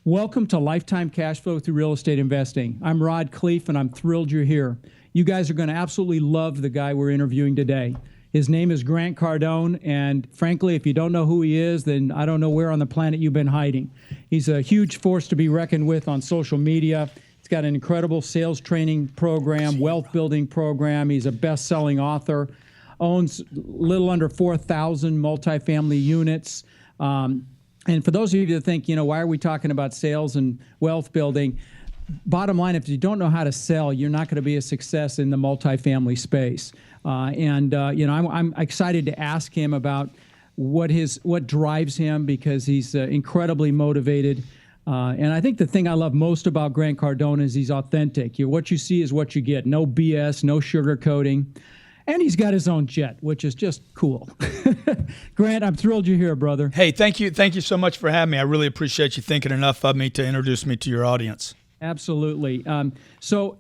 Welcome to Lifetime Cash Flow Through Real Estate Investing. I'm Rod Cleef, and I'm thrilled you're here. You guys are going to absolutely love the guy we're interviewing today. His name is Grant Cardone, and frankly, if you don't know who he is, then I don't know where on the planet you've been hiding. He's a huge force to be reckoned with on social media. He's got an incredible sales training program, wealth building program. He's a best-selling author, owns a little under 4,000 multifamily units. And for those of you that think, why are we talking about sales and wealth building? Bottom line, if you don't know how to sell, you're not going to be a success in the multifamily space. I'm excited to ask him about what drives him, because he's incredibly motivated. And I think the thing I love most about Grant Cardone is he's authentic. What you see is what you get. No BS, no sugarcoating. And he's got his own jet, which is just cool. Grant, I'm thrilled you're here, brother. Hey, thank you. Thank you so much for having me. I really appreciate you thinking enough of me to introduce me to your audience. Absolutely. It's a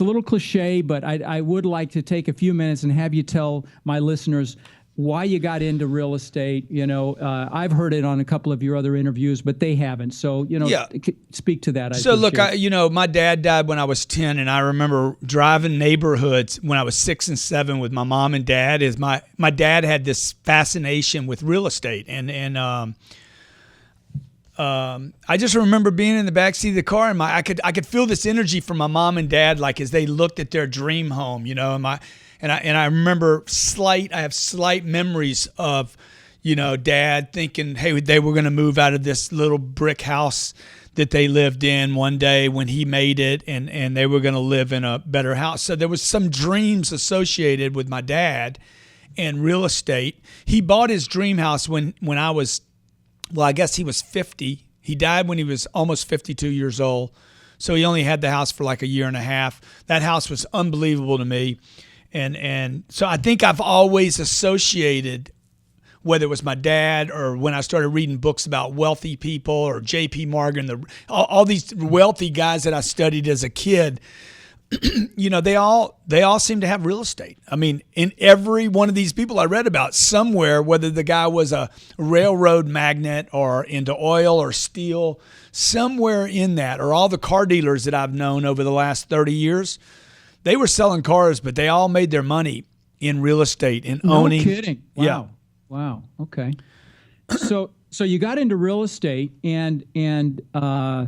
little cliche, but I would like to take a few minutes and have you tell my listeners why you got into real estate. I've heard it on a couple of your other interviews, but they haven't. So, speak to that. My dad died when I was 10, and I remember driving neighborhoods when I was 6 and 7 with my mom and dad. My dad had this fascination with real estate, and I just remember being in the backseat of the car, and I could feel this energy from my mom and dad, like as they looked at their dream home, and I remember I have slight memories of, Dad thinking, hey, they were going to move out of this little brick house that they lived in one day when he made it, and they were going to live in a better house. So there was some dreams associated with my dad and real estate. He bought his dream house when I was, I guess he was 50. He died when he was almost 52 years old. So he only had the house for like a year and a half. That house was unbelievable to me. And so I think I've always associated, whether it was my dad or when I started reading books about wealthy people or J.P. Morgan, all these wealthy guys that I studied as a kid, they all seem to have real estate. I mean, in every one of these people I read about, somewhere, whether the guy was a railroad magnate or into oil or steel, somewhere in that, or all the car dealers that I've known over the last 30 years, they were selling cars, but they all made their money in real estate, in owning. No kidding. Wow. Yeah. Wow. Okay. So you got into real estate, and I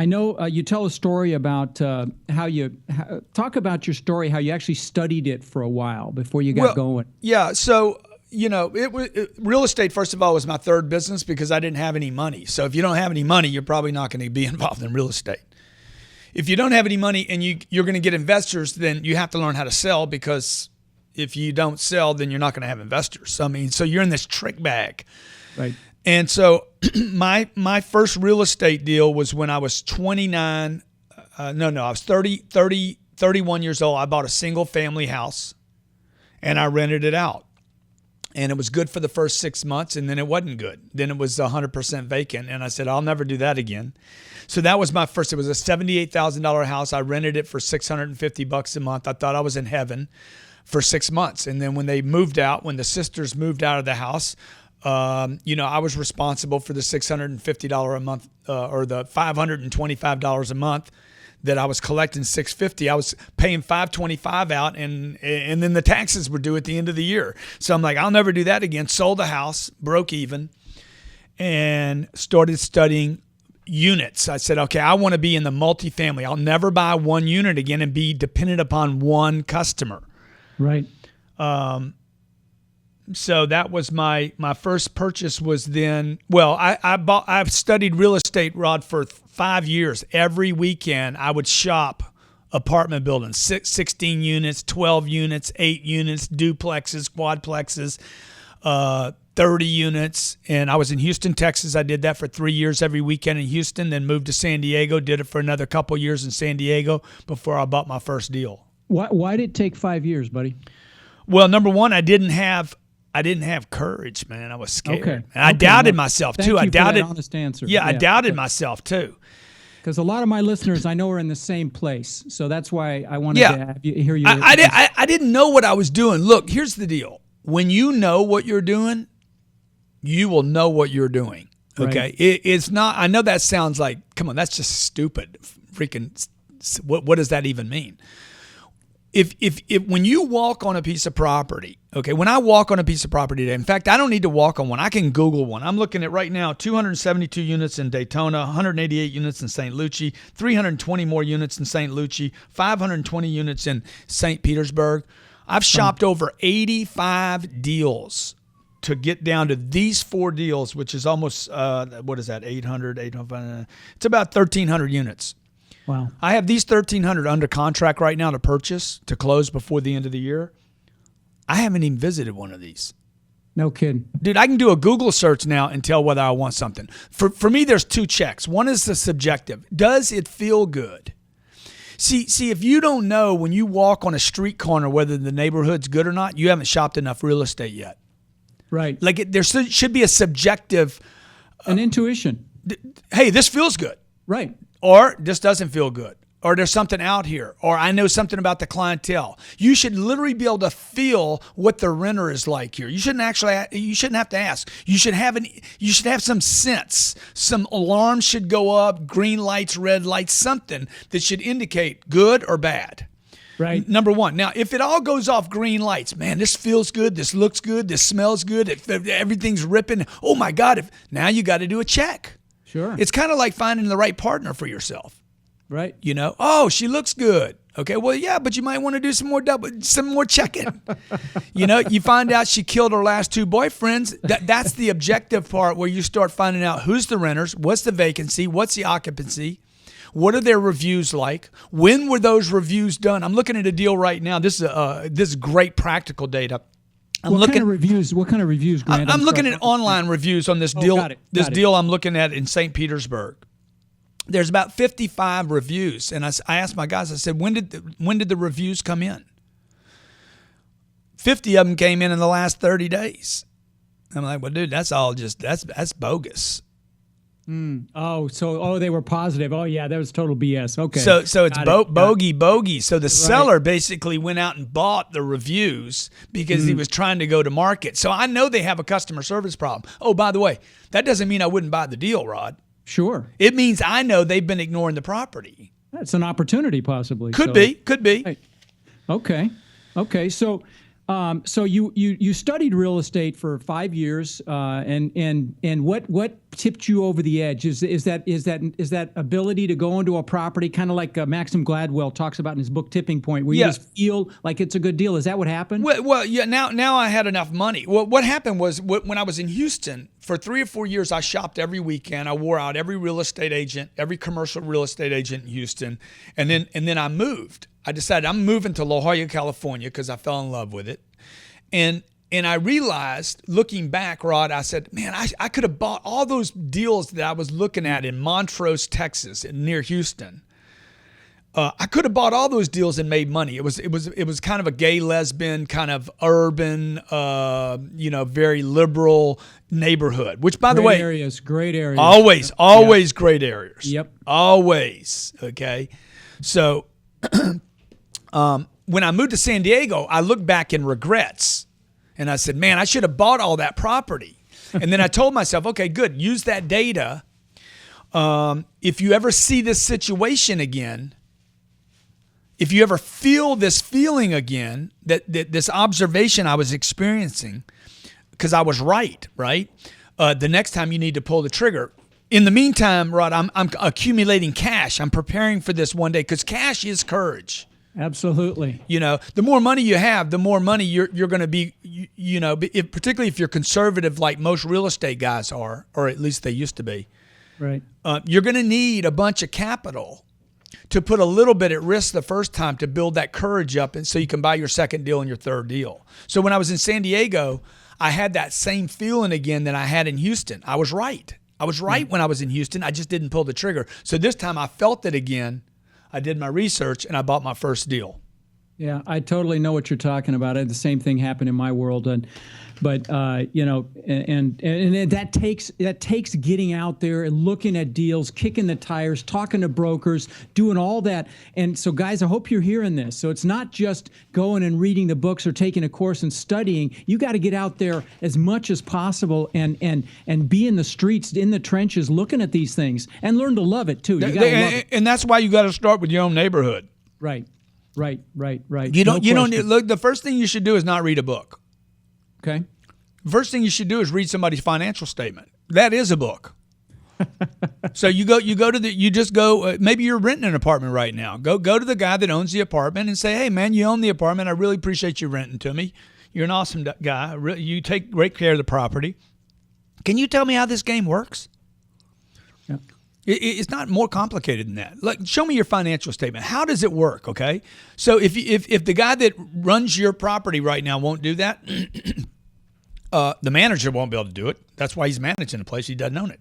know you tell a story about talk about your story, how you actually studied it for a while before you got going. Yeah. So, real estate, first of all, was my third business because I didn't have any money. So if you don't have any money, you're probably not going to be involved in real estate. If you don't have any money and you're going to get investors, then you have to learn how to sell, because if you don't sell, then you're not going to have investors. So you're in this trick bag. Right. And so my first real estate deal was when I was 29. I was 31 years old. I bought a single family house and I rented it out. And it was good for the first 6 months, and then it wasn't good. Then it was 100% vacant. And I said, I'll never do that again. So that was my first. It was a $78,000 house. I rented it for $650 a month. I thought I was in heaven for 6 months. And then when the sisters moved out of the house, I was responsible for the $650 a month, or the $525 a month that I was collecting $650. I was paying $525 out, and then the taxes were due at the end of the year. So I'm like, I'll never do that again. Sold the house, broke even, and started studying units. I said, okay, I want to be in the multifamily. I'll never buy one unit again and be dependent upon one customer. Right. So that was my first purchase was then. Well, I've studied real estate, Rod, for 5 years. Every weekend I would shop apartment buildings, 16 units, 12 units, 8 units, duplexes, quadplexes, 30 units. And I was in Houston, Texas. I did that for 3 years every weekend in Houston, then moved to San Diego, did it for another couple years in San Diego before I bought my first deal. Why did it take 5 years, buddy? Well, number one, I didn't have courage, man. I was scared. Okay. And I doubted myself too. I doubted. Honest answer. Yeah, I doubted myself too. Because a lot of my listeners, I know, are in the same place. So that's why I wanted to have you hear you. I didn't know what I was doing. Look, here's the deal. When you know what you're doing, you will know what you're doing. Okay. It's not, I know that sounds like, come on, that's just stupid. Freaking, what does that even mean? If when you walk on a piece of property, okay, when I walk on a piece of property today, in fact, I don't need to walk on one. I can Google one. I'm looking at right now 272 units in Daytona, 188 units in St. Lucie, 320 more units in St. Lucie, 520 units in St. Petersburg. I've shopped over 85 deals to get down to these 4 deals, which is almost, what is that, 800, it's about 1,300 units. Wow. I have these 1,300 under contract right now to purchase, to close before the end of the year. I haven't even visited one of these. No kidding. Dude, I can do a Google search now and tell whether I want something. For me, there's 2 checks. One is the subjective. Does it feel good? See, if you don't know when you walk on a street corner whether the neighborhood's good or not, you haven't shopped enough real estate yet. Right. Like there should be a subjective. An intuition. Hey, this feels good. Right. Or this doesn't feel good. Or there's something out here. Or I know something about the clientele. You should literally be able to feel what the renter is like here. You shouldn't have to ask. You should have some sense. Some alarms should go up, green lights, red lights, something that should indicate good or bad. Right. Number one. Now, if it all goes off green lights, man, this feels good, this looks good, this smells good, everything's ripping. Oh my God! Now you got to do a check. Sure. It's kind of like finding the right partner for yourself. Right. You know, oh, she looks good. Okay, well, yeah, but you might want to do some more checking. You know, you find out she killed her last 2 boyfriends. That's the objective part where you start finding out who's the renters, what's the vacancy, what's the occupancy, what are their reviews like, when were those reviews done. I'm looking at a deal right now. This is great practical data. What kind of reviews, Grant? I'm looking at online reviews on this deal. Got it. Deal I'm looking at in St. Petersburg. There's about 55 reviews, and I asked my guys. I said, when did the reviews come in? 50 of them came in the last 30 days. I'm like, well, dude, that's bogus. They were positive. Oh yeah, that was total BS. Okay. So it's bogey. So the seller basically went out and bought the reviews because he was trying to go to market. So I know they have a customer service problem. Oh, by the way, that doesn't mean I wouldn't buy the deal, Rod. Sure. It means I know they've been ignoring the property. That's an opportunity, possibly. Could be. Right. Okay. So you studied real estate for 5 years, and what tipped you over the edge? Is that ability to go into a property, kind of like Maxim Gladwell talks about in his book Tipping Point, where you just feel like it's a good deal? Is that what happened? Well, yeah. Now I had enough money. Well, what happened was when I was in Houston for 3 or 4 years, I shopped every weekend. I wore out every real estate agent, every commercial real estate agent in Houston, and then I moved. I decided I'm moving to La Jolla, California, because I fell in love with it. And I realized, looking back, Rod, I said, man, I could have bought all those deals that I was looking at in Montrose, Texas, near Houston. I could have bought all those deals and made money. It was kind of a gay, lesbian, kind of urban, very liberal neighborhood. Which, by the way, great areas. Always great areas. Yep. Always. Okay. So, when I moved to San Diego, I looked back in regrets, and I said, man, I should have bought all that property. And then I told myself, okay, good. Use that data. If you ever see this situation again, if you ever feel this feeling again, that this observation I was experiencing, because I was right? The next time you need to pull the trigger. In the meantime, Rod, I'm accumulating cash. I'm preparing for this one day, because cash is courage. Absolutely. You know, the more money you have, the more money you're going to be, particularly if you're conservative like most real estate guys are, or at least they used to be. Right. You're going to need a bunch of capital to put a little bit at risk the first time to build that courage up, and so you can buy your second deal and your third deal. So when I was in San Diego, I had that same feeling again that I had in Houston. I was right. When I was in Houston. I just didn't pull the trigger. So this time I felt it again. I did my research and I bought my first deal. Yeah, I totally know what you're talking about. The same thing happened in my world, but and that takes getting out there and looking at deals, kicking the tires, talking to brokers, doing all that. And so, guys, I hope you're hearing this. So it's not just going and reading the books or taking a course and studying. You got to get out there as much as possible and be in the streets, in the trenches, looking at these things and learn to love it too. You gotta love it. And that's why you got to start with your own neighborhood. Right. You don't look. The first thing you should do is not read a book. Okay. First thing you should do is read somebody's financial statement. That is a book. So you just go. Maybe you're renting an apartment right now. Go to the guy that owns the apartment and say, "Hey, man, you own the apartment. I really appreciate you renting to me. You're an awesome guy. You take great care of the property. Can you tell me how this game works?" Yeah. It's not more complicated than that. Like, show me your financial statement. How does it work? Okay. So if the guy that runs your property right now won't do that, the manager won't be able to do it. That's why he's managing the place. He doesn't own it.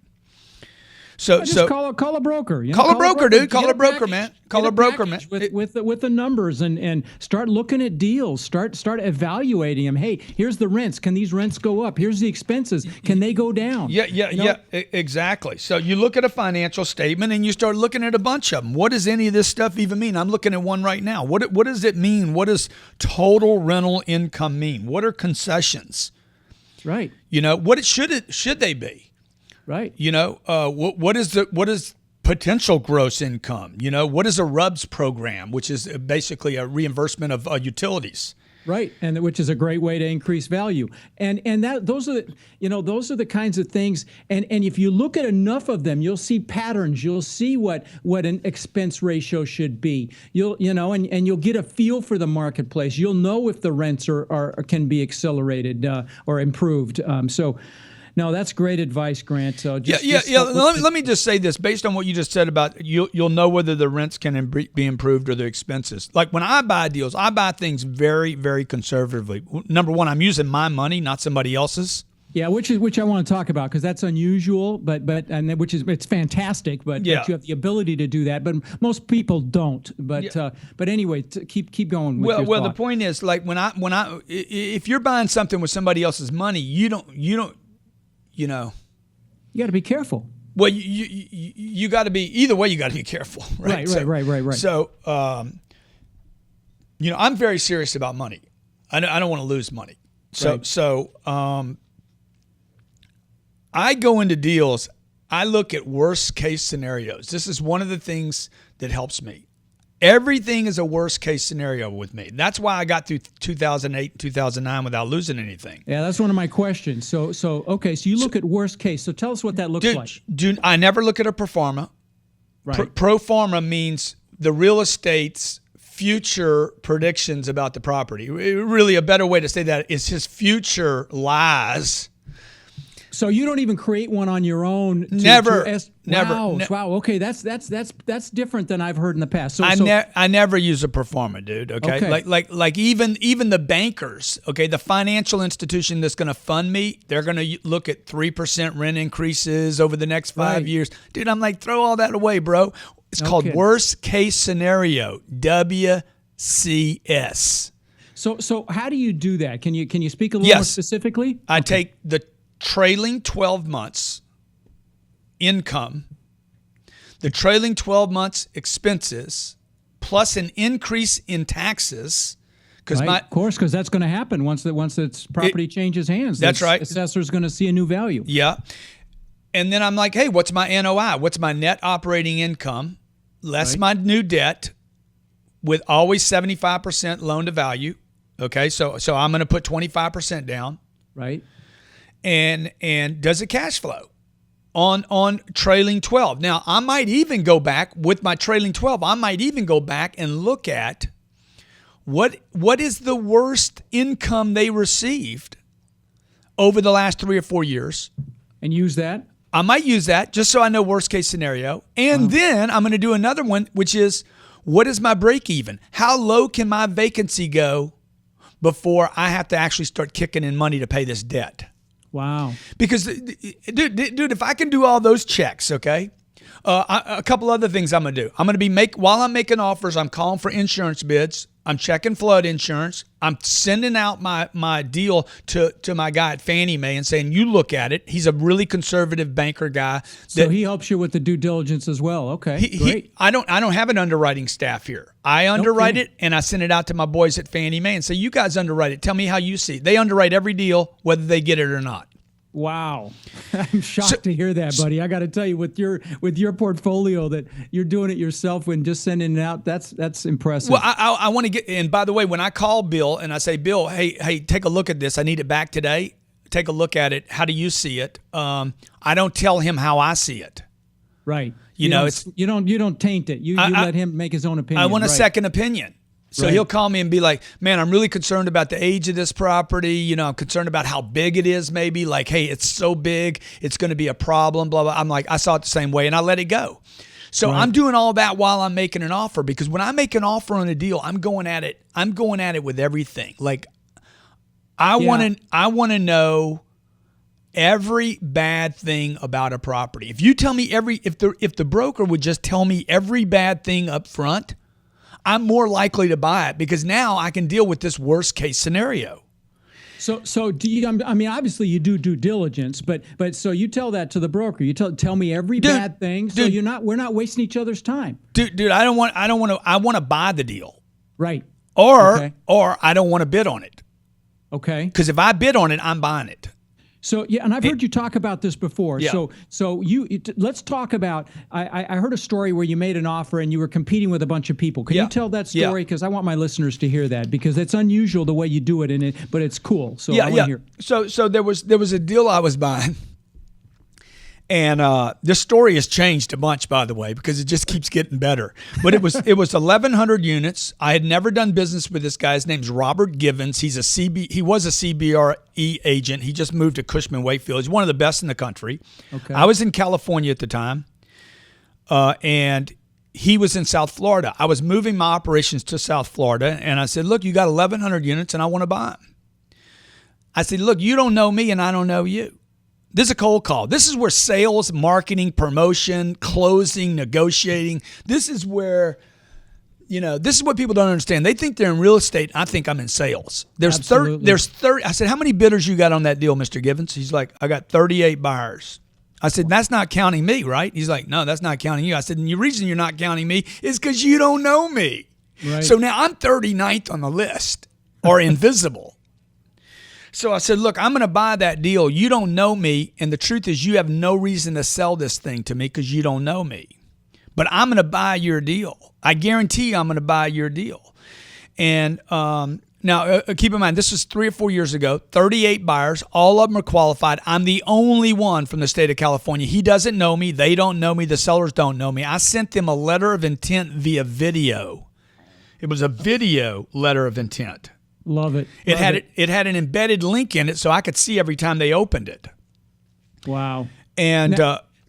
So call a broker. Call a broker, dude. Call a broker, man. Call a broker, man. With the numbers and start looking at deals. Start evaluating them. Hey, here's the rents. Can these rents go up? Here's the expenses. Can they go down? Yeah, exactly. So you look at a financial statement and you start looking at a bunch of them. What does any of this stuff even mean? I'm looking at one right now. What does it mean? What does total rental income mean? What are concessions? Right. What should they be? Right. What is potential gross income? What is a RUBS program, which is basically a reimbursement of utilities. Right, and which is a great way to increase value. And those are the kinds of things. And if you look at enough of them, you'll see patterns. You'll see what an expense ratio should be. You'll get a feel for the marketplace. You'll know if the rents can be accelerated or improved. No, that's great advice, Grant. So Let me just say this, based on what you just said about you'll know whether the rents can be improved or the expenses. Like when I buy deals, I buy things very, very conservatively. Number one, I'm using my money, not somebody else's. Yeah, which I want to talk about because that's unusual, it's fantastic. But you have the ability to do that, but most people don't. But anyway, keep going. With your thought. The point is, like if you're buying something with somebody else's money, you don't. You got to be careful. Well, you got to be either way. You got to be careful, right? Right. So, I'm very serious about money. I don't want to lose money. So, I go into deals. I look at worst case scenarios. This is one of the things that helps me. Everything is a worst case scenario with me. That's why I got through 2008 and 2009 without losing anything. Yeah, that's one of my questions. So you look at worst case. So tell us what that looks like. I never look at a performa. Right. Proforma means the real estate's future predictions about the property. Really, a better way to say that is his future lies. So you don't even create one on your own. Never. Wow. Okay, that's different than I've heard in the past. So I never use a performa, dude. Okay. Like even the bankers. Okay, the financial institution that's going to fund me, they're going to look at 3% rent increases over the next 5 years, dude. I'm like, throw all that away, bro. It's called worst case scenario. WCS. So how do you do that? Can you speak a little more specifically? I take the trailing 12 months income, the trailing 12 months expenses, plus an increase in taxes. Of course, because that's going to happen once its property changes hands. That's right. Assessor's going to see a new value. Yeah. And then I'm like, hey, what's my NOI? What's my net operating income? Less my new debt, with always 75% loan to value. Okay, so I'm going to put 25% down. Right. And does it cash flow on trailing 12? Now, I might even go back with my trailing 12. I might even go back and look at what is the worst income they received over the last 3 or 4 years. And use that? I might use that just so I know worst case scenario. And then I'm going to do another one, which is, what is my break even? How low can my vacancy go before I have to actually start kicking in money to pay this debt? Wow. Because, dude, if I can do all those checks, okay, a couple other things I'm going to do. I'm going to while I'm making offers, I'm calling for insurance bids. I'm checking flood insurance. I'm sending out my deal to my guy at Fannie Mae and saying, you look at it. He's a really conservative banker guy. So he helps you with the due diligence as well. Okay, great. I don't have an underwriting staff here. I underwrite it, and I send it out to my boys at Fannie Mae and say, you guys underwrite it. Tell me how you see it. They underwrite every deal, whether they get it or not. Wow. I'm shocked to hear that, buddy. I got to tell you, with your portfolio, that you're doing it yourself and just sending it out, that's impressive. Well, I want to get, and by the way, when I call Bill and I say, Bill, hey, take a look at this. I need it back today. Take a look at it. How do you see it? I don't tell him how I see it. Right. You know, you don't taint it. You let him make his own opinion. I want a second opinion. So he'll call me and be like, man, I'm really concerned about the age of this property. You know, I'm concerned about how big it is maybe. Like, hey, it's so big, it's going to be a problem, blah, blah. I'm like, I saw it the same way, and I let it go. So I'm doing all that while I'm making an offer, because when I make an offer on a deal, I'm going at it with everything. Like, I want to know every bad thing about a property. If you tell me if the broker would just tell me every bad thing up front, I'm more likely to buy it, because now I can deal with this worst case scenario. So do you? I mean, obviously you do due diligence, but so you tell that to the broker. You tell me every bad thing, so we're not wasting each other's time. Dude, I want to buy the deal. Right. Or I don't want to bid on it. Okay. Because if I bid on it, I'm buying it. So yeah, and I've heard you talk about this before. Yeah. So let's talk about. I heard a story where you made an offer and you were competing with a bunch of people. Can you tell that story? Because I want my listeners to hear that, because it's unusual the way you do it, but it's cool. So I want to hear. So there was a deal I was buying. And this story has changed a bunch, by the way, because it just keeps getting better. But it was 1,100 units. I had never done business with this guy. His name's Robert Givens. He was a CBRE agent. He just moved to Cushman Wakefield. He's one of the best in the country. Okay. I was in California at the time, and he was in South Florida. I was moving my operations to South Florida, and I said, look, you got 1,100 units, and I want to buy them. I said, look, you don't know me, and I don't know you. This is a cold call. This is where sales, marketing, promotion, closing, negotiating, this is where, this is what people don't understand. They think they're in real estate. I think I'm in sales. There's 30. I said, how many bidders you got on that deal, Mr. Givens? He's like, I got 38 buyers. I said, that's not counting me, right? He's like, no, that's not counting you. I said, and the reason you're not counting me is because you don't know me. Right. So now I'm 39th on the list, or invisible. So I said, look, I'm going to buy that deal. You don't know me, and the truth is you have no reason to sell this thing to me because you don't know me. But I'm going to buy your deal. I guarantee you I'm going to buy your deal. And now, keep in mind, this was 3 or 4 years ago, 38 buyers. All of them are qualified. I'm the only one from the state of California. He doesn't know me. They don't know me. The sellers don't know me. I sent them a letter of intent via video. It was a video letter of intent. Love it. It had an embedded link in it, so I could see every time they opened it. Wow. And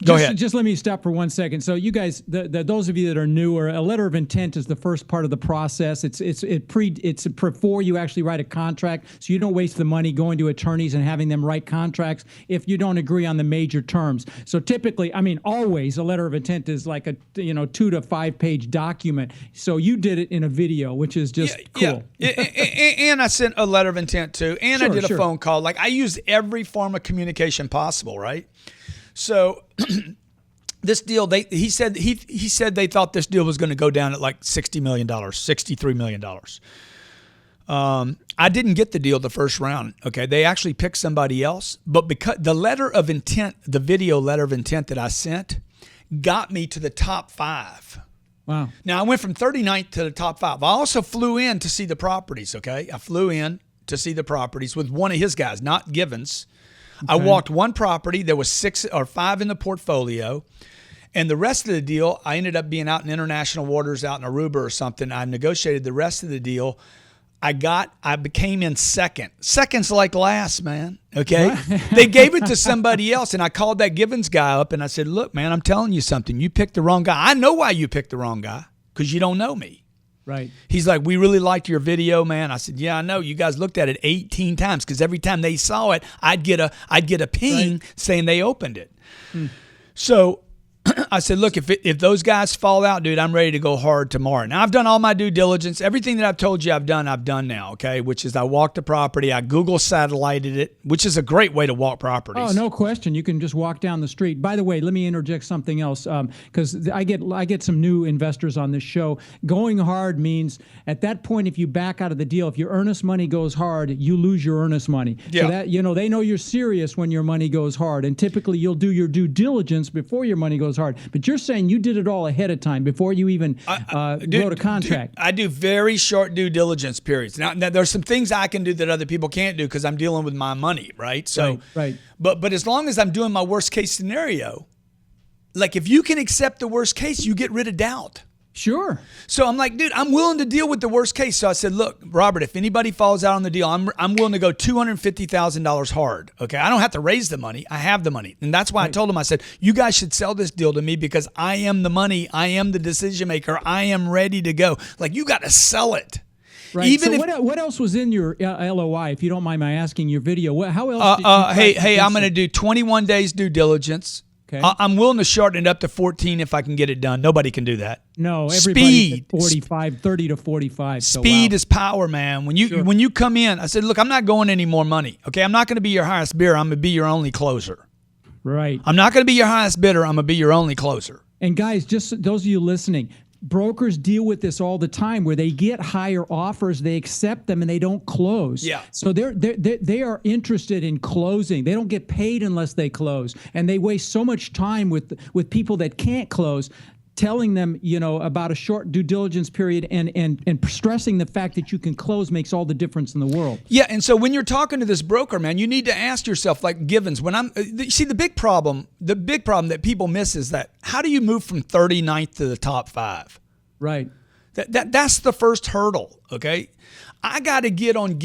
go ahead. Just let me stop for 1 second. So you guys, those of you that are newer, a letter of intent is the first part of the process. It's before you actually write a contract, so you don't waste the money going to attorneys and having them write contracts if you don't agree on the major terms. So typically, I mean, always a letter of intent is like a 2 to 5 page document. So you did it in a video, which is just cool. Yeah. And I sent a letter of intent too, and I did a phone call. Like, I used every form of communication possible, right? So this deal, he said they thought this deal was going to go down at like $60 million, $63 million. I didn't get the deal the first round. Okay, they actually picked somebody else, but because the letter of intent, the video letter of intent that I sent, got me to the top 5. Wow. Now I went from 39th to the top 5. I also flew in to see the properties. Okay, I flew in to see the properties with one of his guys, not Givens. Okay. I walked one property. There was 6 or 5 in the portfolio. And the rest of the deal, I ended up being out in international waters out in Aruba or something. I negotiated the rest of the deal. I became in second. Second's like last, man. Okay. They gave it to somebody else. And I called that Givens guy up and I said, look, man, I'm telling you something. You picked the wrong guy. I know why you picked the wrong guy, because you don't know me. Right. He's like, we really liked your video, man. I said, yeah, I know. You guys looked at it 18 times, because every time they saw it, I'd get a ping saying they opened it. So I said, look, if those guys fall out, dude, I'm ready to go hard tomorrow. Now, I've done all my due diligence. Everything that I've told you I've done now, okay, which is I walked the property. I Google satellited it, which is a great way to walk properties. Oh, no question. You can just walk down the street. By the way, let me interject something else because I get some new investors on this show. Going hard means at that point, if you back out of the deal, if your earnest money goes hard, you lose your earnest money. Yeah. So that, they know you're serious when your money goes hard. And typically you'll do your due diligence before your money goes hard. But you're saying you did it all ahead of time before you even wrote a contract. I do very short due diligence periods. Now there's some things I can do that other people can't do because I'm dealing with my money, right? So, right. But as long as I'm doing my worst case scenario, like if you can accept the worst case, you get rid of doubt. Sure. So I'm like, dude, I'm willing to deal with the worst case. So I said, look, Robert, if anybody falls out on the deal, I'm willing to go $250,000 hard. Okay, I don't have to raise the money. I have the money. And that's why I told him, I said, you guys should sell this deal to me because I am the money. I am the decision maker. I am ready to go. Like, you got to sell it. Right. Even what else was in your LOI, if you don't mind my asking, your video? How else did you hey, I'm going to do 21 days due diligence. Okay. I'm willing to shorten it up to 14 if I can get it done. Nobody can do that. No, everybody's at 45, 30 to 45. Speed is power, man. When you come in, I said, look, I'm not going any more money. Okay, I'm not going to be your highest bidder. I'm going to be your only closer. Right. I'm not going to be your highest bidder. I'm going to be your only closer. And guys, just those of you listening, brokers deal with this all the time where they get higher offers, they accept them, and they don't close. Yeah. So they are interested in closing. They don't get paid unless they close, and they waste so much time with people that can't close, telling them about a short due diligence period and stressing the fact that you can close makes all the difference in the world. Yeah, and so when you're talking to this broker, man, you need to ask yourself, like Givens, see the big problem that people miss is that how do you move from 39th to the top 5? Right. That's the first hurdle, okay? I got to get on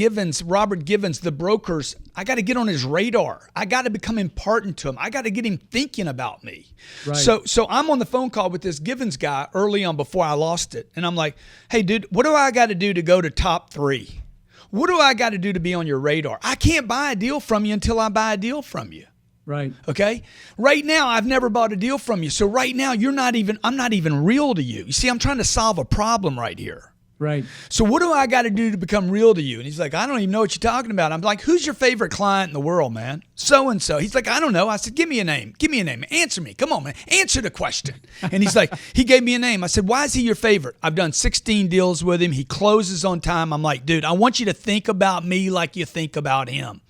Robert Givens, the brokers. I got to get on his radar. I got to become important to him. I got to get him thinking about me. Right. So I'm on the phone call with this Givens guy early on before I lost it. And I'm like, hey, dude, what do I got to do to go to top 3? What do I got to do to be on your radar? I can't buy a deal from you until I buy a deal from you. Right. Okay. Right now, I've never bought a deal from you. So right now, I'm not even real to you. You see, I'm trying to solve a problem right here. Right. So what do I got to do to become real to you? And he's like, I don't even know what you're talking about. I'm like, who's your favorite client in the world, man? So-and-so. He's like, I don't know. I said, give me a name. Give me a name. Answer me. Come on, man. Answer the question. And he's like, he gave me a name. I said, why is he your favorite? I've done 16 deals with him. He closes on time. I'm like, dude, I want you to think about me like you think about him.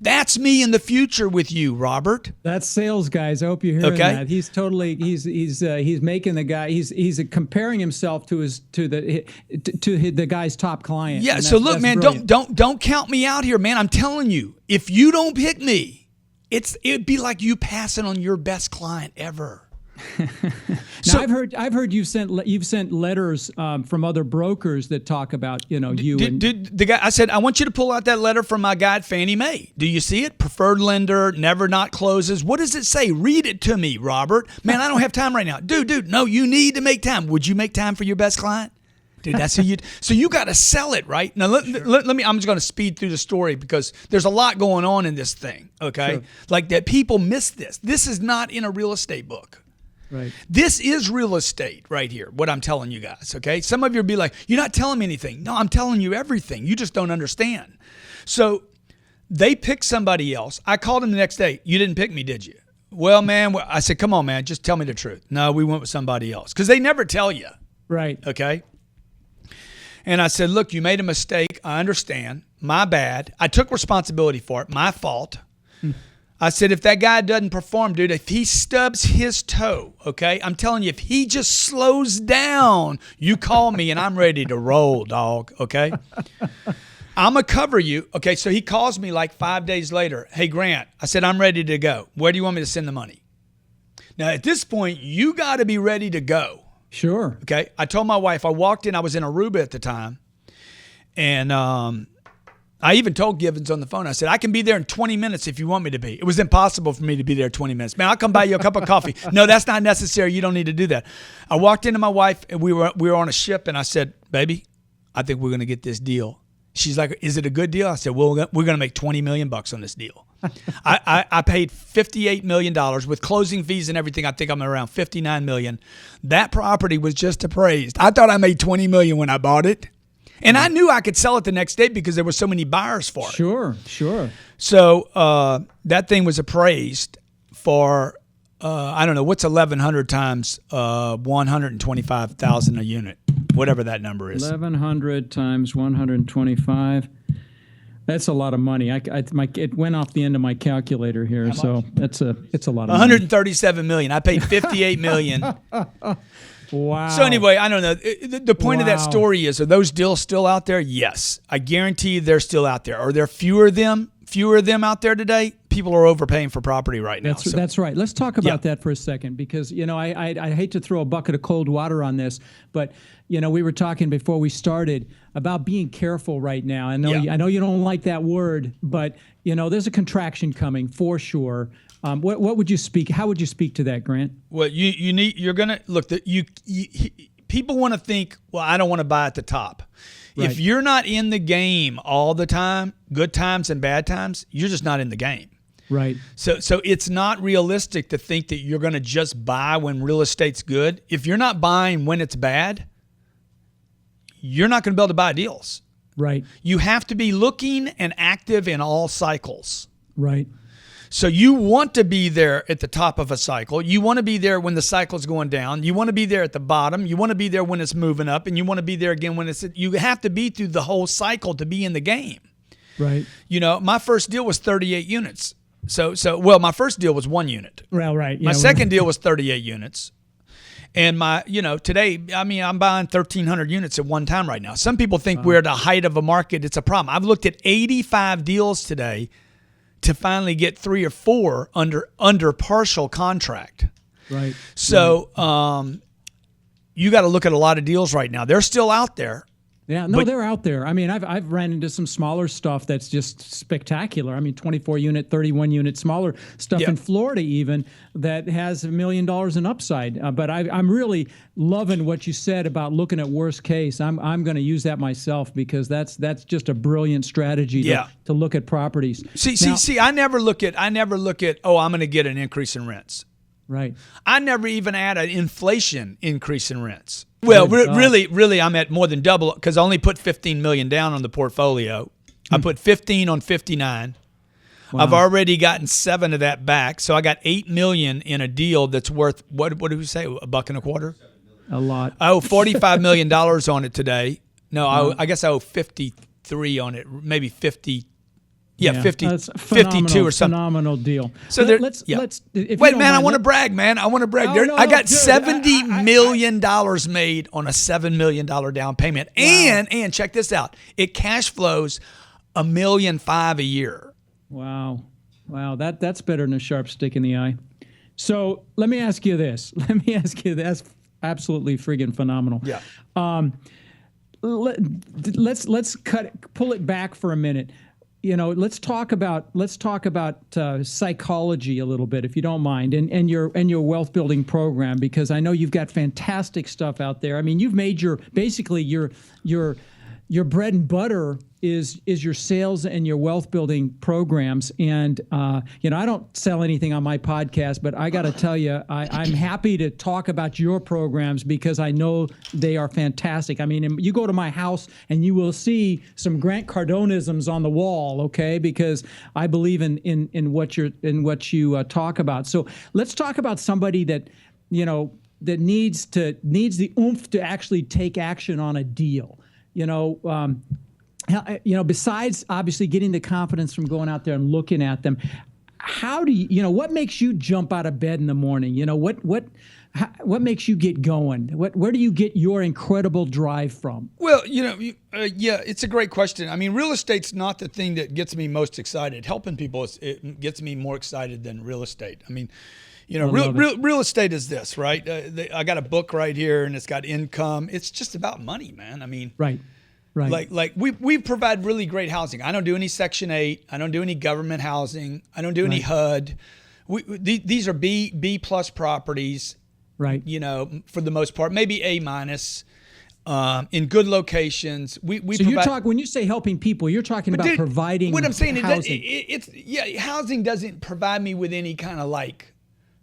That's me in the future with you, Robert. That's sales, guys. I hope you're hearing that. He's totally he's making the guy he's comparing himself to the guy's top client. Yeah. So look, man, brilliant. don't count me out here, man. I'm telling you, if you don't pick me, it'd be like you passing on your best client ever. Now, I've heard you've sent letters from other brokers that talk about the guy. I said, I want you to pull out that letter from my guy at Fannie Mae. Do you see it? Preferred lender, never not closes. What does it say? Read it to me, Robert. Man, I don't have time right now, dude. No, you need to make time. Would you make time for your best client? Dude, that's who you. So you got to sell it, right? Now let me. I'm just going to speed through the story because there's a lot going on in this thing. Okay, sure. Like that people miss this. This is not in a real estate book. Right. This is real estate right here, what I'm telling you guys, okay? Some of you will be like, you're not telling me anything. No, I'm telling you everything. You just don't understand. So they picked somebody else. I called him the next day. You didn't pick me, did you? Well, man, I said, come on, man, just tell me the truth. No, we went with somebody else because they never tell you. Right. Okay? And I said, look, you made a mistake. I understand. My bad. I took responsibility for it. My fault. I said, if that guy doesn't perform, dude, if he stubs his toe, okay, I'm telling you, if he just slows down, you call me and I'm ready to roll, dog, okay? I'm going to cover you. Okay, so he calls me like 5 days later. Hey, Grant, I said, I'm ready to go. Where do you want me to send the money? Now, at this point, you got to be ready to go. Sure. Okay, I told my wife, I walked in, I was in Aruba at the time, and I even told Givens on the phone, I said, I can be there in 20 minutes if you want me to be. It was impossible for me to be there 20 minutes. Man, I'll come buy you a cup of coffee. No, that's not necessary. You don't need to do that. I walked into my wife, and we were on a ship, and I said, baby, I think we're going to get this deal. She's like, is it a good deal? I said, well, we're going to make $20 million on this deal. I paid $58 million with closing fees and everything. I think I'm around $59 million. That property was just appraised. I thought I made $20 million when I bought it. And I knew I could sell it the next day because there were so many buyers for it. Sure. So that thing was appraised for, I don't know, what's 1,100 times 125,000 a unit, whatever that number is. 1,100 times 125. That's a lot of money. It went off the end of my calculator here, so it's a lot of money. $137 million. I paid $58 million. Wow. So anyway, I don't know. The point of that story is, are those deals still out there? Yes. I guarantee they're still out there. Are there fewer of them out there today? People are overpaying for property right now. That's right. Let's talk about that for a second, because, I hate to throw a bucket of cold water on this, but, we were talking before we started about being careful right now. I know you don't like that word, but, there's a contraction coming for sure. What would you speak? How would you speak to that, Grant? Well, you're gonna look. People want to think, well, I don't want to buy at the top. Right. If you're not in the game all the time, good times and bad times, you're just not in the game. Right. So it's not realistic to think that you're going to just buy when real estate's good. If you're not buying when it's bad, you're not going to be able to buy deals. Right. You have to be looking and active in all cycles. Right. So you want to be there at the top of a cycle. You want to be there when the cycle's going down. You want to be there at the bottom. You want to be there when it's moving up, and you want to be there again when it's. You have to be through the whole cycle to be in the game. Right. My first deal was 38 units. Well, my first deal was 1 unit. Well, right. My second deal was 38 units. And today, I'm buying 1,300 units at one time right now. Some people think we're at the height of a market. It's a problem. I've looked at 85 deals today to finally get 3 or 4 under partial contract. Right. So you got to look at a lot of deals right now. They're still out there. Yeah, no, they're out there. I mean, I've ran into some smaller stuff that's just spectacular. I mean, 24 unit, 31 unit, smaller stuff in Florida even that has $1 million in upside. But I'm really loving what you said about looking at worst case. I'm going to use that myself, because that's just a brilliant strategy to look at properties. See, I never look at I'm going to get an increase in rents. Right. I never even add an inflation increase in rents. Well, really, I'm at more than double, because I only put $15 million down on the portfolio. I put 15 on 59. Wow. I've already gotten 7 of that back, so I got $8 million in a deal that's worth what did we say? $1.25? A lot. I owe $45 million on it today. No, I guess I owe 53 on it, maybe 50. Yeah, 50, 52 or something. Phenomenal deal. So let's. Wait, man, I want to brag, man. I want to brag. I got $70 million made on a $7 million down payment, and check this out. It cash flows $1.5 million a year. Wow, that's better than a sharp stick in the eye. So let me ask you this. That's absolutely friggin' phenomenal. Yeah. Let's pull it back for a minute. Let's talk about psychology a little bit, if you don't mind, and your wealth building program, because I know you've got fantastic stuff out there. I mean, you've made your bread and butter is your sales and your wealth building programs. And I don't sell anything on my podcast, but I got to tell you, I'm happy to talk about your programs, because I know they are fantastic. I mean, you go to my house and you will see some Grant Cardonisms on the wall, okay? Because I believe in what you talk about. So let's talk about somebody that that needs the oomph to actually take action on a deal. Besides obviously getting the confidence from going out there and looking at them, how do what makes you jump out of bed in the morning? What makes you get going? Where do you get your incredible drive from? Well, it's a great question. I mean, real estate's not the thing that gets me most excited. Helping people, it gets me more excited than real estate. I mean, real estate is this, right? I got a book right here, and it's got income. It's just about money, man. I mean, right. Like we provide really great housing. I don't do any Section 8. I don't do any government housing. I don't do any HUD. These are B plus properties. Right. For the most part, maybe A-. in good locations. We so you're talking, when you say helping people, you're talking about providing what I'm saying housing. Housing doesn't provide me with any kind of like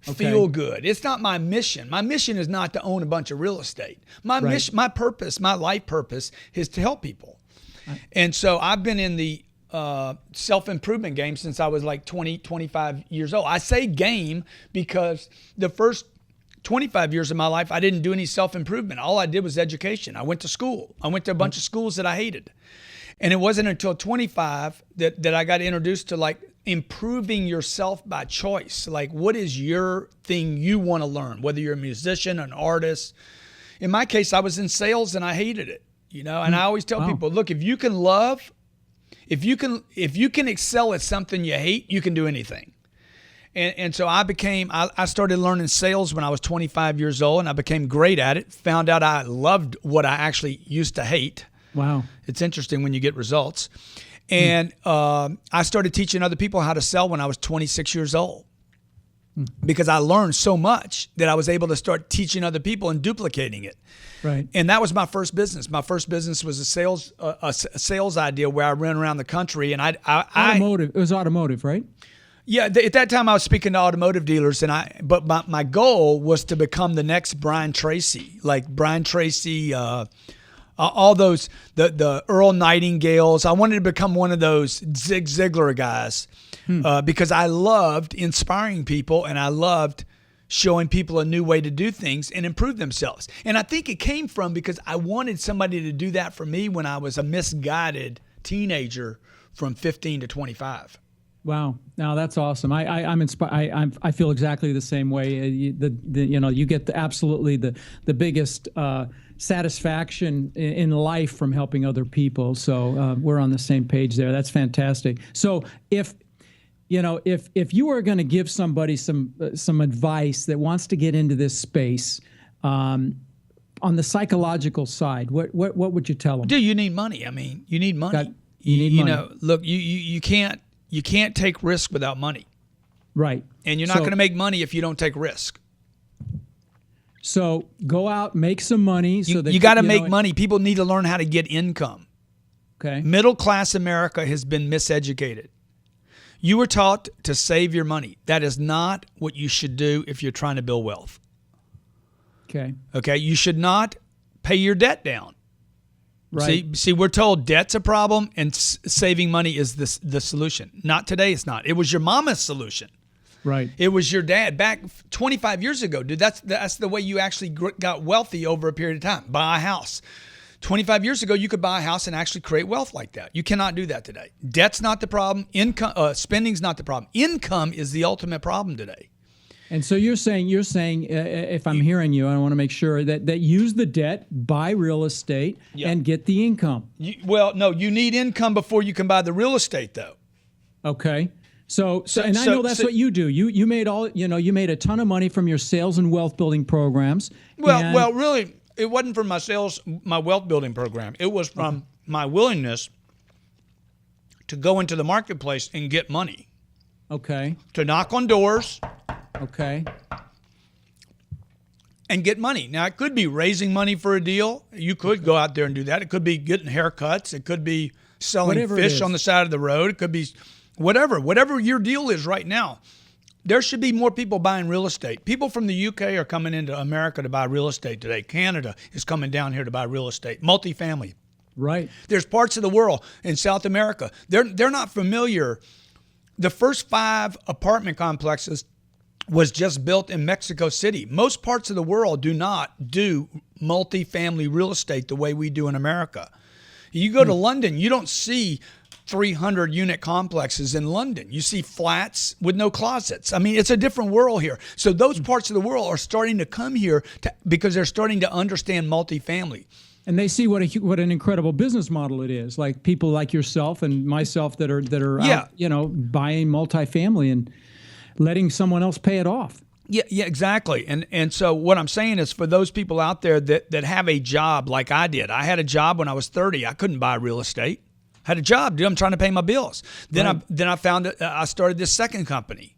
feel good. It's not my mission. My mission is not to own a bunch of real estate. My mission, my purpose, my life purpose is to help people. And so I've been in the self-improvement game since I was like 20, 25 years old. I say game because the first 25 years of my life, I didn't do any self-improvement. All I did was education. I went to school. I went to a bunch of schools that I hated. And it wasn't until 25 that I got introduced to like improving yourself by choice. Like, what is your thing you want to learn, whether you're a musician, an artist. In my case, I was in sales and I hated it, and I always tell people, look, if you can excel at something you hate, you can do anything. And so I started learning sales when I was 25 years old, and I became great at it. Found out I loved what I actually used to hate. Wow. It's interesting when you get results. And I started teaching other people how to sell when I was 26 years old because I learned so much that I was able to start teaching other people and duplicating it. Right. And that was my first business. My first business was a sales idea where I ran around the country, and automotive. It was automotive, right? Yeah, at that time I was speaking to automotive dealers, but my goal was to become the next Brian Tracy, like Brian Tracy, all those the Earl Nightingales. I wanted to become one of those Zig Ziglar guys because I loved inspiring people and I loved showing people a new way to do things and improve themselves. And I think it came from because I wanted somebody to do that for me when I was a misguided teenager from 15 to 25. Wow! Now that's awesome. I'm inspired. I feel exactly the same way. You get absolutely the biggest satisfaction in life from helping other people. So we're on the same page there. That's fantastic. So if you were going to give somebody some advice that wants to get into this space, on the psychological side, what would you tell them? Dude, you need money. I mean, you need money. You need money. Look, you can't take risk without money. Right. And you're not going to make money if you don't take risk. So go out, make some money. You got to make money. People need to learn how to get income. Okay. Middle class America has been miseducated. You were taught to save your money. That is not what you should do if you're trying to build wealth. Okay. Okay. You should not pay your debt down. Right. See, we're told debt's a problem and saving money is the solution. Not today, it's not. It was your mama's solution. Right. It was your dad back 25 years ago, dude. That's the way you actually got wealthy over a period of time. Buy a house. 25 years ago, you could buy a house and actually create wealth like that. You cannot do that today. Debt's not the problem. Income, spending's not the problem. Income is the ultimate problem today. And so you're saying, if I'm hearing you, I want to make sure that use the debt, buy real estate, and get the income. No, you need income before you can buy the real estate, though. Okay. So I know that's what you do. You made a ton of money from your sales and wealth building programs. Well, really, it wasn't from my wealth building program. It was from my willingness to go into the marketplace and get money. Okay. To knock on doors. Okay. And get money. Now, it could be raising money for a deal. You could go out there and do that. It could be getting haircuts. It could be selling fish on the side of the road. It could be whatever your deal is right now. There should be more people buying real estate. People from the UK are coming into America to buy real estate today. Canada is coming down here to buy real estate, multifamily. Right. There's parts of the world in South America. They're not familiar. The first 5 apartment complexes was just built in Mexico City. Most parts of the world do not do multifamily real estate the way we do in America. You go to London, you don't see 300 unit complexes in London. You see flats with no closets. I mean, it's a different world here. So those parts of the world are starting to come here because they're starting to understand multifamily. And they see what an incredible business model it is. Like people like yourself and myself that are out, buying multifamily and letting someone else pay it off. Yeah, exactly. And so what I'm saying is for those people out there that have a job like I did. I had a job when I was 30. I couldn't buy real estate. I had a job, dude. I'm trying to pay my bills. Then I found that I started this second company.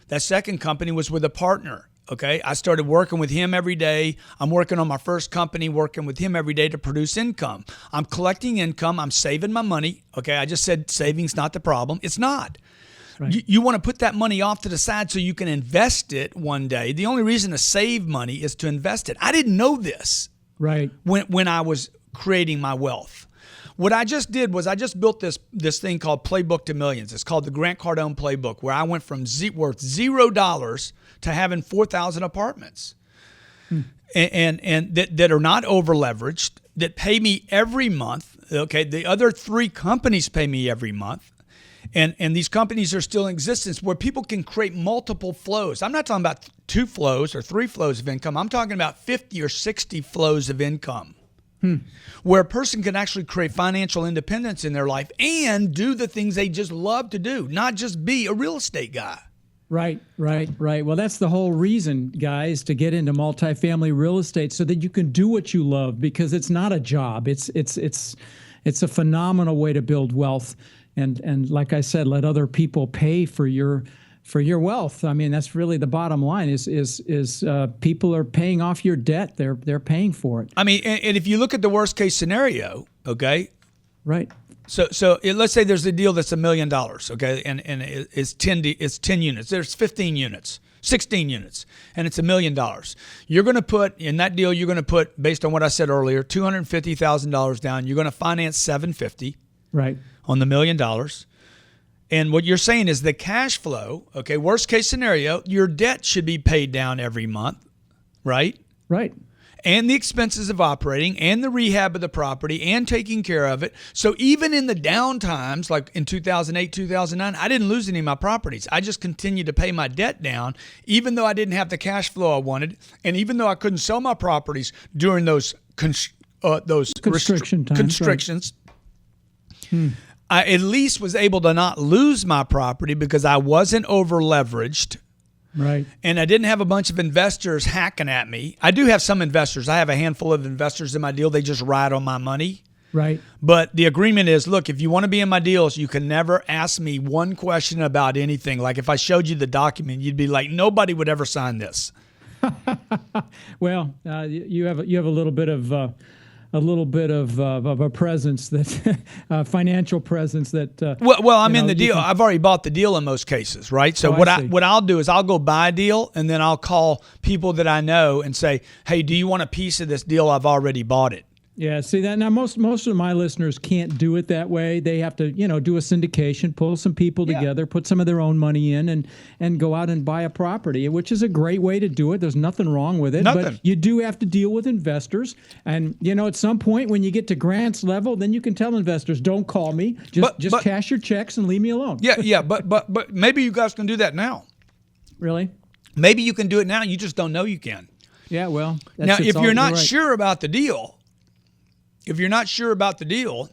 That second company was with a partner. Okay, I started working with him every day. I'm working on my first company, working with him every day to produce income. I'm collecting income. I'm saving my money. Okay, I just said saving's not the problem. It's not. Right. You want to put that money off to the side so you can invest it one day. The only reason to save money is to invest it. I didn't know this Right. when I was creating my wealth. What I just did was I just built this thing called Playbook to Millions. It's called the Grant Cardone Playbook, where I went from worth $0 to having 4,000 apartments, and that are not over leveraged, that pay me every month. Okay, the other 3 companies pay me every month. And these companies are still in existence where people can create multiple flows. I'm not talking about 2 flows or 3 flows of income. I'm talking about 50 or 60 flows of income where a person can actually create financial independence in their life and do the things they just love to do, not just be a real estate guy. Right. Well, that's the whole reason, guys, to get into multifamily real estate so that you can do what you love, because it's not a job. It's a phenomenal way to build wealth. And like I said, let other people pay for your wealth. I mean, that's really the bottom line. Is people are paying off your debt. They're paying for it. I mean, and if you look at the worst case scenario, okay, right. So let's say there's a deal that's $1 million, okay, and it's 10 units. There's 15 units, 16 units, and it's $1 million. You're going to put in that deal. You're going to put, based on what I said earlier, $250,000 down. You're going to finance $750. Right. On the $1 million. And what you're saying is the cash flow, okay, worst case scenario, your debt should be paid down every month, right? Right. And the expenses of operating and the rehab of the property and taking care of it. So even in the down times, like in 2008, 2009, I didn't lose any of my properties. I just continued to pay my debt down, even though I didn't have the cash flow I wanted. And even though I couldn't sell my properties during those constrictions. Right. I at least was able to not lose my property because I wasn't over leveraged. Right. And I didn't have a bunch of investors hacking at me. I do have some investors. I have a handful of investors in my deal. They just ride on my money. Right. But the agreement is, look, if you want to be in my deals, you can never ask me one question about anything. Like if I showed you the document, you'd be like, nobody would ever sign this. Well, you have a little bit of a presence, that financial presence that. Well, I'm in the deal. I've already bought the deal in most cases, right? So what I'll do is I'll go buy a deal, and then I'll call people that I know and say, hey, do you want a piece of this deal? I've already bought it. Yeah, see that now. Most of my listeners can't do it that way. They have to, do a syndication, pull some people together, put some of their own money in, and go out and buy a property, which is a great way to do it. There's nothing wrong with it. Nothing. But you do have to deal with investors, and at some point when you get to Grant's level, then you can tell investors, don't call me, just cash your checks and leave me alone. Yeah, but maybe you guys can do that now. Really? Maybe you can do it now. You just don't know you can. Yeah, well. Now, if you're not sure about the deal. If you're not sure about the deal,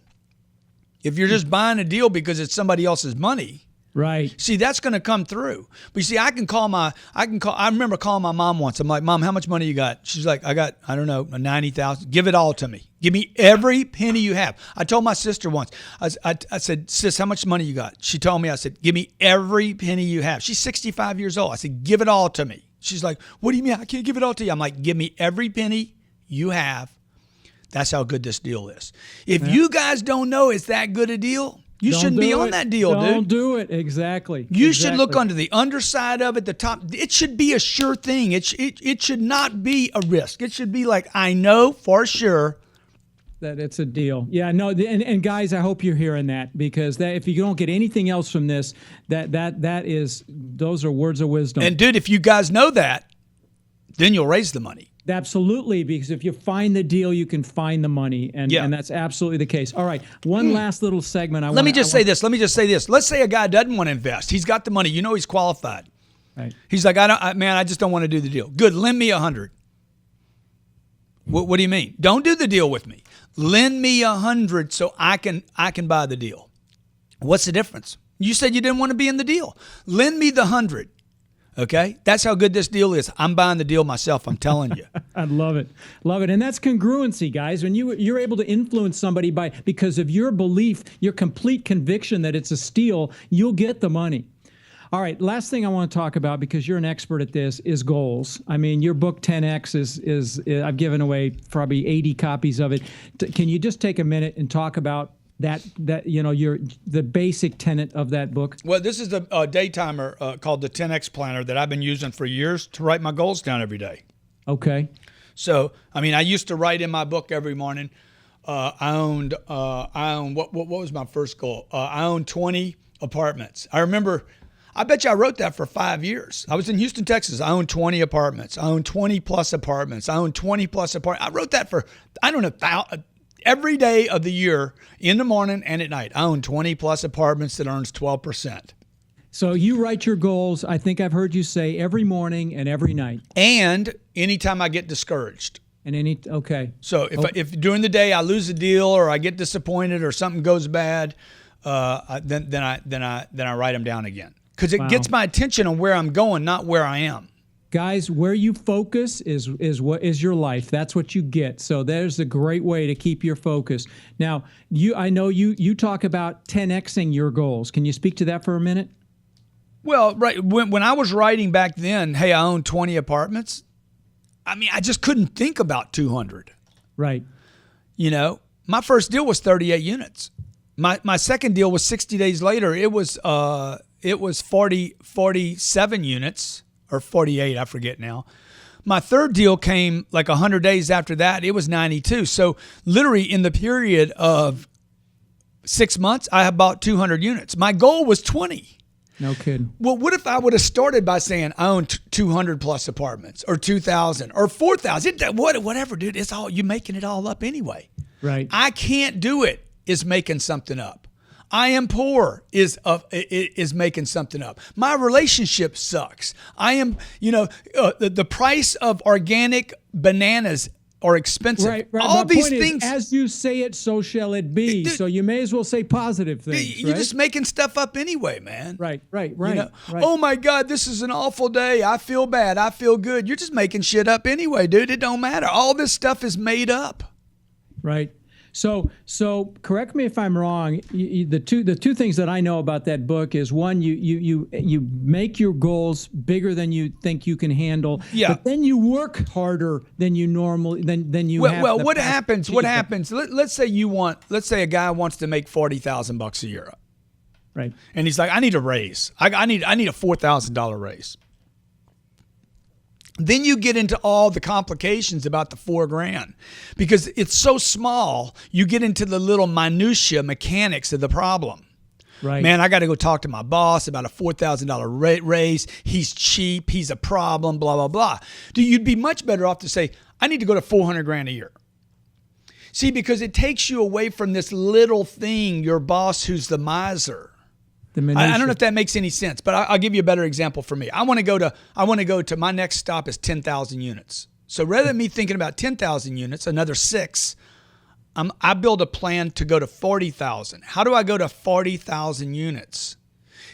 if you're just buying a deal because it's somebody else's money, right? See, that's going to come through. But you see, I remember calling my mom once. I'm like, Mom, how much money you got? She's like, I got, I don't know, 90,000. Give it all to me. Give me every penny you have. I told my sister once, I said, sis, how much money you got? She told me, I said, give me every penny you have. She's 65 years old. I said, give it all to me. She's like, what do you mean? I can't give it all to you. I'm like, give me every penny you have. That's how good this deal is. If you guys don't know it's that good a deal, you shouldn't be on that deal, dude. Don't do it. Exactly. You should look under the underside of it, the top. It should be a sure thing. It should not be a risk. It should be like, I know for sure that it's a deal. Yeah, no, and guys, I hope you're hearing that, because if you don't get anything else from this, those are words of wisdom. And dude, if you guys know that, then you'll raise the money. Absolutely, because if you find the deal, you can find the money, and that's absolutely the case. All right, one last little segment. Let me just say this. Let's say a guy doesn't want to invest. He's got the money. He's qualified. Right. He's like, I just don't want to do the deal. Good, lend me 100. What do you mean? Don't do the deal with me. Lend me 100 so I can buy the deal. What's the difference? You said you didn't want to be in the deal. Lend me the 100. Okay, that's how good this deal is. I'm buying the deal myself. I'm telling you. I love it, and that's congruency, guys. When you're able to influence somebody because of your belief, your complete conviction that it's a steal, you'll get the money. All right, last thing I want to talk about, because you're an expert at this, is goals. I mean, your book 10X is I've given away probably 80 copies of it. Can you just take a minute and talk about that the basic tenet of that book? Well, this is a day timer called the 10X Planner that I've been using for years to write my goals down every day. Okay. So, I mean, I used to write in my book every morning. I owned what was my first goal? I owned 20 apartments. I remember, I bet you I wrote that for 5 years. I was in Houston, Texas. I owned 20 apartments. I owned 20 plus apartments. I owned 20 plus apartments. I wrote that for, I don't know, every day of the year, in the morning and at night. I own 20 plus apartments that earns 12%. So you write your goals, I think I've heard you say, every morning and every night. And anytime I get discouraged. Okay. So if during the day I lose a deal or I get disappointed or something goes bad, then I write them down again, because it gets my attention on where I'm going, not where I am. Guys, where you focus is what is your life. That's what you get. So there's a great way to keep your focus. Now, I know you talk about 10xing your goals. Can you speak to that for a minute? Well, right. When I was writing back then, hey, I own 20 apartments. I mean, I just couldn't think about 200. Right. You know, my first deal was 38 units. My second deal was 60 days later. It was 47 units or 48. I forget now. My third deal came like 100 days after that. It was 92. So literally in the period of 6 months, I had bought 200 units. My goal was 20. No kidding. Well, what if I would have started by saying I own 200 plus apartments or 2,000 or 4,000? Whatever, dude. It's all, you're making it all up anyway. Right. I can't do it is making something up. I am poor is making something up. My relationship sucks. I am, the price of organic bananas are expensive. Right. All these things. As you say it, so shall it be. So you may as well say positive things. You're just making stuff up anyway, man. Right. Right. Oh my God, this is an awful day. I feel bad. I feel good. You're just making shit up anyway, dude. It don't matter. All this stuff is made up. Right. So correct me if I'm wrong. The two things that I know about that book is, one, you make your goals bigger than you think you can handle. Yeah. But then you work harder than you normally than you have. Well, what happens? What happens? Let's say a guy wants to make $40,000 a year. Right. And he's like, I need a raise. I need a $4,000 raise. Then you get into all the complications about the $4,000 because it's so small. You get into the little minutia mechanics of the problem. Right. Man, I got to go talk to my boss about a $4,000 raise. He's cheap. He's a problem. Blah blah blah. Dude, you'd be much better off to say, I need to go to $400,000 a year. See, because it takes you away from this little thing, your boss who's the miser. I don't know if that makes any sense, but I'll give you a better example for me. I want to go to my next stop is 10,000 units. So rather than me thinking about 10,000 units, another 6, I build a plan to go to 40,000. How do I go to 40,000 units?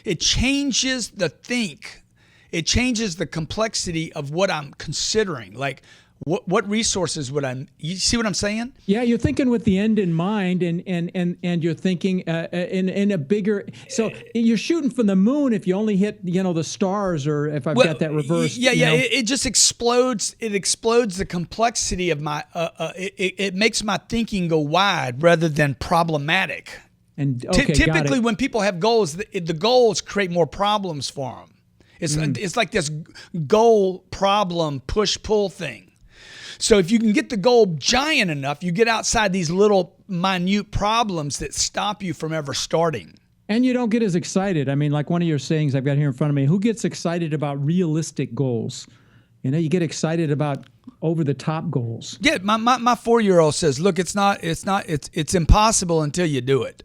It changes it changes the complexity of what I'm considering. Like, what resources you see what I'm saying? Yeah, you're thinking with the end in mind, and you're thinking in a bigger. So you're shooting from the moon if you only hit the stars, or if I've got that reversed. Yeah. It just explodes. It explodes the complexity of my. It makes my thinking go wide rather than problematic. And typically, when people have goals, the goals create more problems for them. It's like this goal problem push pull thing. So if you can get the goal giant enough, you get outside these little minute problems that stop you from ever starting. And you don't get as excited. I mean, like one of your sayings I've got here in front of me, who gets excited about realistic goals? You get excited about over-the-top goals. Yeah, my 4-year-old says, look, it's impossible until you do it.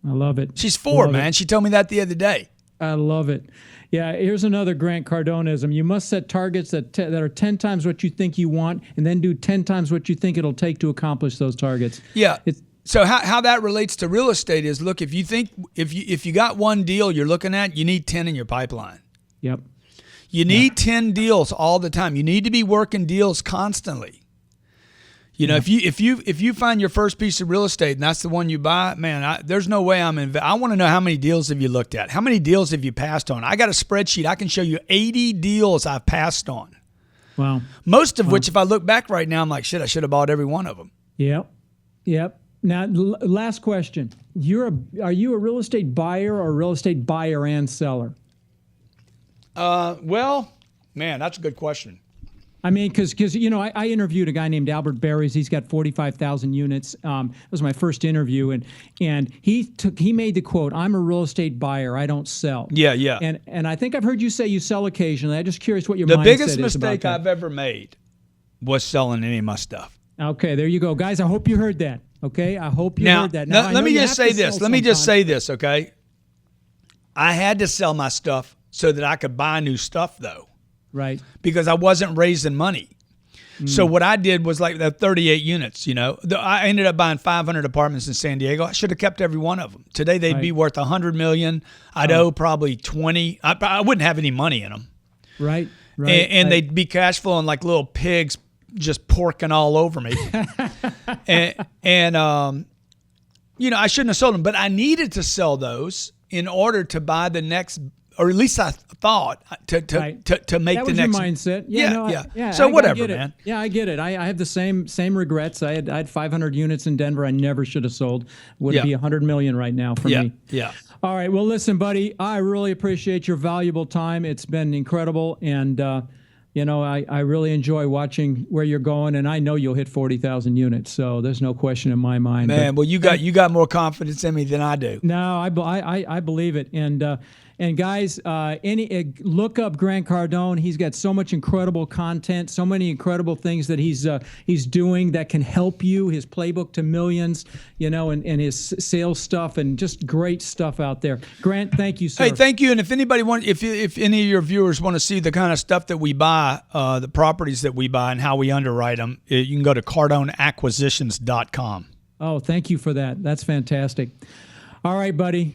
I love it. She's 4, man. She told me that the other day. I love it. Yeah, here's another Grant Cardoneism. You must set targets that are 10 times what you think you want, and then do 10 times what you think it'll take to accomplish those targets. Yeah. So how that relates to real estate is, look, if you got one deal you're looking at, you need 10 in your pipeline. Yep. You need 10 deals all the time. You need to be working deals constantly. You know, if you find your first piece of real estate and that's the one you buy, man, there's no way I want to know how many deals have you looked at? How many deals have you passed on? I got a spreadsheet. I can show you 80 deals I've passed on. Wow. Most of which, if I look back right now, I'm like, shit, I should have bought every one of them. Yep. Now, last question. Are you a real estate buyer or a real estate buyer and seller? Well, man, that's a good question. I mean, because I interviewed a guy named Albert Berries. He's got 45,000 units. It was my first interview, and he made the quote, "I'm a real estate buyer. I don't sell." Yeah. And I think I've heard you say you sell occasionally. I'm just curious what your the mindset biggest is about mistake that. I've ever made was selling any of my stuff. Okay, there you go, guys. I hope you heard that. Okay, I hope you heard that. Now let me just say this. Let me just say this. Okay, I had to sell my stuff so that I could buy new stuff, though. Right. Because I wasn't raising money. So what I did was like the 38 units, I ended up buying 500 apartments in San Diego. I should have kept every one of them. Today they'd be worth $100 million. I'd owe probably 20. I wouldn't have any money in them. Right. And they'd be cash flowing like little pigs just porking all over me. and I shouldn't have sold them, but I needed to sell those in order to buy the next, or at least I thought to make that the next. That was your mindset. Yeah. So whatever, man. Yeah, I get it. I have the same regrets. I had 500 units in Denver. I never should have sold. Would be 100 million right now for me. Yeah. All right. Well, listen, buddy. I really appreciate your valuable time. It's been incredible, and I really enjoy watching where you're going, and I know you'll hit 40,000 units. So there's no question in my mind. Man, well, you got more confidence in me than I do. No, I believe it, and guys, look up Grant Cardone. He's got so much incredible content, so many incredible things that he's doing that can help you. His Playbook to Millions, and his sales stuff, and just great stuff out there. Grant, thank you, sir. Hey, thank you. And if anybody if any of your viewers want to see the kind of stuff that we buy, the properties that we buy, and how we underwrite them, you can go to cardoneacquisitions.com. Oh, thank you for that. That's fantastic. All right, buddy.